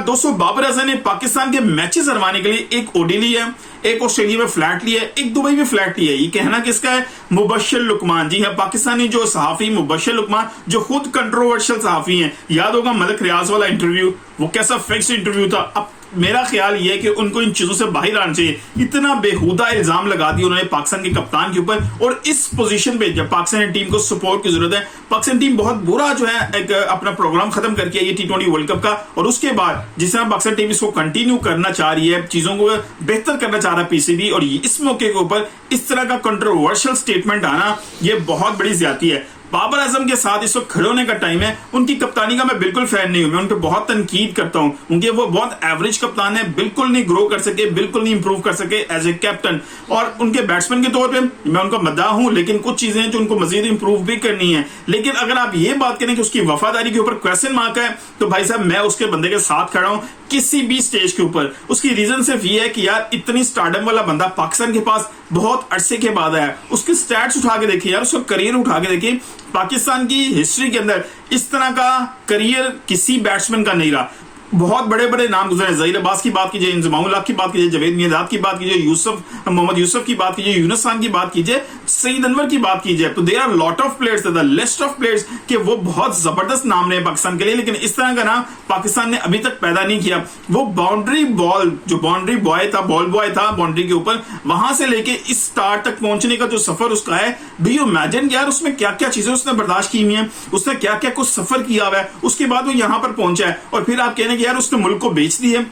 दोस्तों बाबर आजम ने पाकिस्तान के मैचेस हरवाने के लिए एक ओडी लिया है, एक ऑस्ट्रेलिया में फ्लैट लिया है, एक दुबई में फ्लैट लिया है। ये कहना किसका है? मुबश्शिर लुकमान। जी हाँ, पाकिस्तानी जो सहाफी मुबश्शिर लुकमान, जो खुद कंट्रोवर्शियल सहाफी हैं। याद होगा मलिक रियाज वाला इंटरव्यू, वो कैसा फिक्स इंटरव्यू था। अब मेरा ख्याल ये है कि उनको इन चीजों से बाहर आना चाहिए। इतना बेहुदा इल्जाम लगा दिया उन्होंने पाकिस्तान के कप्तान के ऊपर, और इस पोजीशन पे जब पाकिस्तानी टीम को सपोर्ट की जरूरत है, पाकिस्तान टीम बहुत बुरा जो है एक अपना प्रोग्राम खत्म करके आई है T20 वर्ल्ड कप का, और उसके बाद जिस तरह पाकिस्तान टीम इसको कंटिन्यू करना चाह रही है, चीजों को बेहतर करना चाह रहा है पीसीबी, और इस मौके के ऊपर इस तरह का कंट्रोवर्शियल स्टेटमेंट आना ये बहुत बड़ी ज्यादती है। बाबर आजम के साथ इस वक्त खड़े होने का टाइम है। उनकी कप्तानी का मैं बिल्कुल फैन नहीं हूं, मैं उन पर बहुत तनकीद करता हूं। उनके वो बहुत एवरेज कप्तान है, बिल्कुल नहीं ग्रो कर सके, बिल्कुल नहीं इंप्रूव कर सके एज ए कैप्टन। और उनके बैट्समैन के तौर पे मैं उनका मद्दाह हूं, लेकिन कुछ चीजें हैं जो उनको मजीद इंप्रूव भी करनी है। लेकिन अगर आप ये बात करें कि उसकी वफादारी के ऊपर क्वेश्चन मार्क है, तो भाई साहब मैं उसके बंदे के साथ खड़ा हूं किसी भी स्टेज के ऊपर। उसकी रीजन सिर्फ ये है कि यार इतनी स्टारडम वाला बंदा पाकिस्तान के पास बहुत अरसे के बाद आया। उसके स्टैट्स उठा के देखिए यार, उसका करियर उठा के देखिए। पाकिस्तान की हिस्ट्री के अंदर इस तरह का करियर किसी बैट्समैन का नहीं रहा। बहुत बड़े बड़े नाम गुजरे हैं, ज़हीर अब्बास की बात कीजिए, इंजमाम उल हक की बात कीजिए, जावेद मियांदाद की बात कीजिए, मोहम्मद यूसुफ की बात कीजिए, यूनुस खान की बात कीजिए, सईद अनवर की बात कीजिए। तो there are lot of players, the list of players कि वो बहुत जबरदस्त नाम रहे पाकिस्तान के लिए, लेकिन इस तरह का नाम पाकिस्तान ने अभी तक पैदा नहीं किया। वो बाउंड्री बॉल, जो बाउंड्री बॉय था, बॉल बॉय था बाउंड्री के ऊपर, वहां से लेके इस स्टार तक पहुंचने का जो सफर उसका है, डू यू इमेजिन यार उसमें क्या क्या चीजें उसने बर्दाश्त की हुई है, उसने क्या क्या कुछ सफर किया हुआ है, उसके बाद वो यहां पर पहुंचा है। और फिर आप कहने कि यार उसने मुल्क को बेच दी है।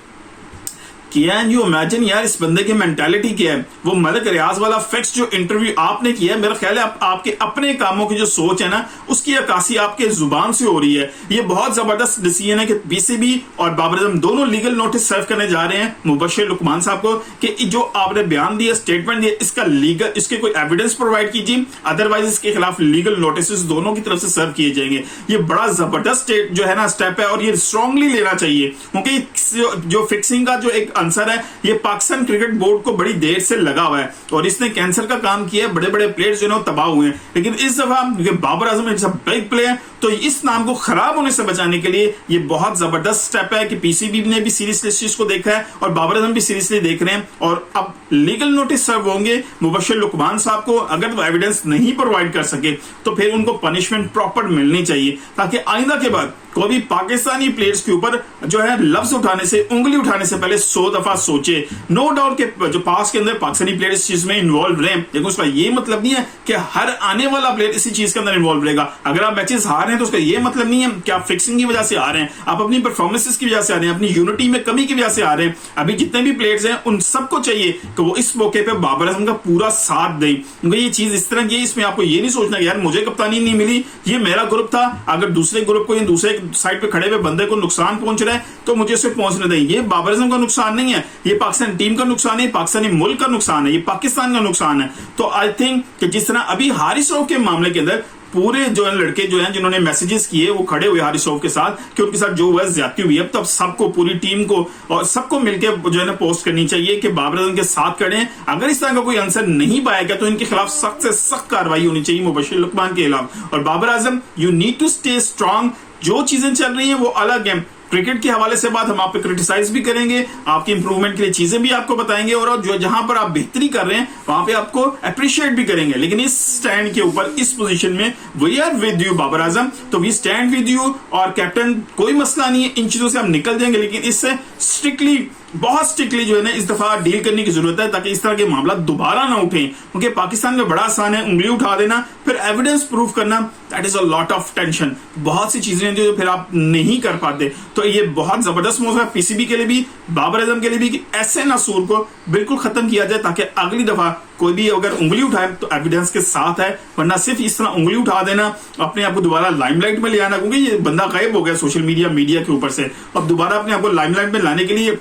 कैन यू इमेजिन यार इस बंदे की मेंटालिटी क्या है। वो मलिक रियाज वाला फिक्स जो इंटरव्यू आपने किया है, मेरा ख्याल है आपके अपने कामों की जो सोच है ना, उसकी अक्कासी आपके जुबान से हो रही है। ये बहुत जबरदस्त डिसीजन है कि पीसीबी और बाबर आजम दोनों लीगल नोटिस सर्व करने जा रहे हैं मुबश्शिर लुकमान साहब को कि जो आपने बयान दिया, स्टेटमेंट दिया, इसका लीगल, इसके कोई एविडेंस प्रोवाइड कीजिए, अदरवाइज इसके खिलाफ लीगल नोटिस दोनों की तरफ से सर्व किए जाएंगे। ये बड़ा जबरदस्त जो है ना स्टेप है, और ये स्ट्रांगली लेना चाहिए, क्योंकि जो फिक्सिंग का जो एक आंसर है, ये पाकिस्तान क्रिकेट बोर्ड को बड़ी देर से लगा हुआ है, और इसने कैंसर का काम किया है। बड़े बड़े प्लेयर्स जो है तबाह हुए हैं, लेकिन इस दफा Babar Azam is a big player, तो इस नाम को खराब होने से बचाने के लिए ये बहुत जबरदस्त स्टेप है कि पीसीबी ने भी सीरियसली इस चीज को देखा है और बाबर आजम भी सीरियसली देख रहे हैं। और अब लीगल नोटिस सर्व होंगे मुबश्शिर लुकमान साहब को। अगर वो एविडेंस नहीं प्रोवाइड कर सके तो फिर उनको पनिशमेंट प्रॉपर मिलनी चाहिए, ताकि आइंदा के बाद कोई भी पाकिस्तानी प्लेयर्स के ऊपर जो है लफ्ज उठाने से, उंगली उठाने से पहले 100 दफा सोचे। नो डाउट के जो पास के अंदर पाकिस्तानी प्लेयर इस चीज में इन्वॉल्व रहे, लेकिन उसका ये मतलब नहीं है कि हर आने वाला प्लेयर इसी चीज के अंदर इन्वॉल्व रहेगा। अगर आप मैचेस हार रहे हैं तो उसका ये मतलब नहीं है कि आप फिक्सिंग की वजह से आ रहे हैं, आप अपनी परफॉर्मेंसेस की वजह से आ रहे हैं, अपनी यूनिटी में कमी की वजह से आ रहे हैं। अभी जितने भी प्लेयर्स हैं उन सबको चाहिए कि वो इस मौके पे बाबर आजम का पूरा साथ दें, क्योंकि ये चीज इस तरह की है, इसमें आपको ये नहीं सोचना कि यार मुझे कप्तानी नहीं मिली, ये मेरा ग्रुप था, अगर दूसरे ग्रुप को या दूसरे साइड पे खड़े हुए बंदे को नुकसान पहुंच रहा है तो मुझे उसे पहुंचने दें। ये बाबर आजम का नुकसान नहीं है, ये पाकिस्तान टीम का नुकसान है, पाकिस्तानी मुल्क का नुकसान है, ये पाकिस्तान का नुकसान है। तो आई थिंक कि जिस तरह अभी हारिस रऊफ के मामले के अंदर पूरे जो है लड़के जो हैं जिन्होंने मैसेजेस किए वो खड़े हुए हारिस रऊफ के साथ कि उनके साथ जो हुआ ज्यादती हुई है, तब सबको, पूरी टीम को और सबको मिलकर जो है ना पोस्ट करनी चाहिए कि बाबर आजम के साथ खड़े हैं। अगर इस तरह का कोई आंसर नहीं पाया गया तो इनके खिलाफ सख्त से सख्त कार्रवाई होनी चाहिए मुबश्शिर लुकमान के खिलाफ। और Babar Azam, you need to stay strong. जो चीजें चल रही हैं वो अलग है, क्रिकेट के हवाले से बात हम आप पे क्रिटिसाइज भी करेंगे, आपकी इंप्रूवमेंट के लिए चीजें भी आपको बताएंगे, और जो जहां पर आप बेहतरी कर रहे हैं वहां पे आपको अप्रिशिएट भी करेंगे। लेकिन इस स्टैंड के ऊपर, इस पोजीशन में we are with you Babar Azam, तो वी स्टैंड विद यू। और कैप्टन कोई मसला नहीं है, इन चीजों से हम निकल जाएंगे, लेकिन इससे स्ट्रिक्टली, बहुत स्ट्रिक्टली जो है ना इस दफा डील करने की जरूरत है, ताकि इस तरह के मामला दोबारा ना उठे। क्योंकि पाकिस्तान में बड़ा आसान है उंगली उठा देना, फिर एविडेंस प्रूव करना, that is a lot of tension. बहुत सी चीजें हैं जो फिर आप नहीं कर पाते। तो ये बहुत जबरदस्त मौका है पीसीबी के लिए भी, बाबर आजम के लिए भी, कि ऐसे नासूर को बिल्कुल खत्म किया जाए, ताकि अगली दफा कोई भी अगर उंगली उठाए तो एविडेंस के साथ है, वरना सिर्फ इस तरह उंगली उठा देना, अपने आप को दोबारा लाइमलाइट में ले आना, क्योंकि ये बंदा गायब हो गया सोशल मीडिया के ऊपर से। अब दोबारा अपने आप को लाइमलाइट में लाने के लिए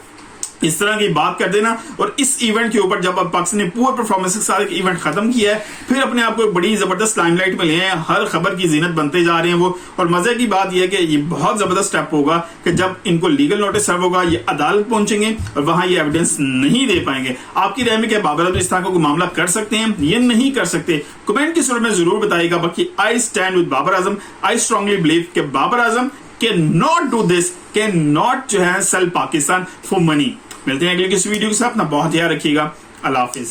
इस तरह की बात कर देना, और इस इवेंट के ऊपर जब पाकिस्तान ने पुअर परफॉर्मेंस के साथ एक इवेंट खत्म किया है, फिर अपने आप को एक बड़ी जबरदस्त लाइमलाइट में ले हैं, हर खबर की जीनत बनते जा रहे हैं वो। और मजे की बात यह है कि ये बहुत जबरदस्त स्टेप होगा कि जब इनको लीगल नोटिस सर्व होगा, ये अदालत पहुंचेंगे और वहां ये एविडेंस नहीं दे पाएंगे। आपकी राय में क्या बाबर आजम इस तरह का कोई मामला कर सकते हैं, ये नहीं कर सकते? कमेंट की सूरत में जरूर बताइएगा। बाकी I stand with Babar Azam. I strongly believe कि Babar Azam can not do this, can not जो है सेल पाकिस्तान फॉर मनी। मिलते हैं अगले किसी वीडियो के साथ, अपना बहुत ध्यान रखिएगा। अल्लाह हाफिज।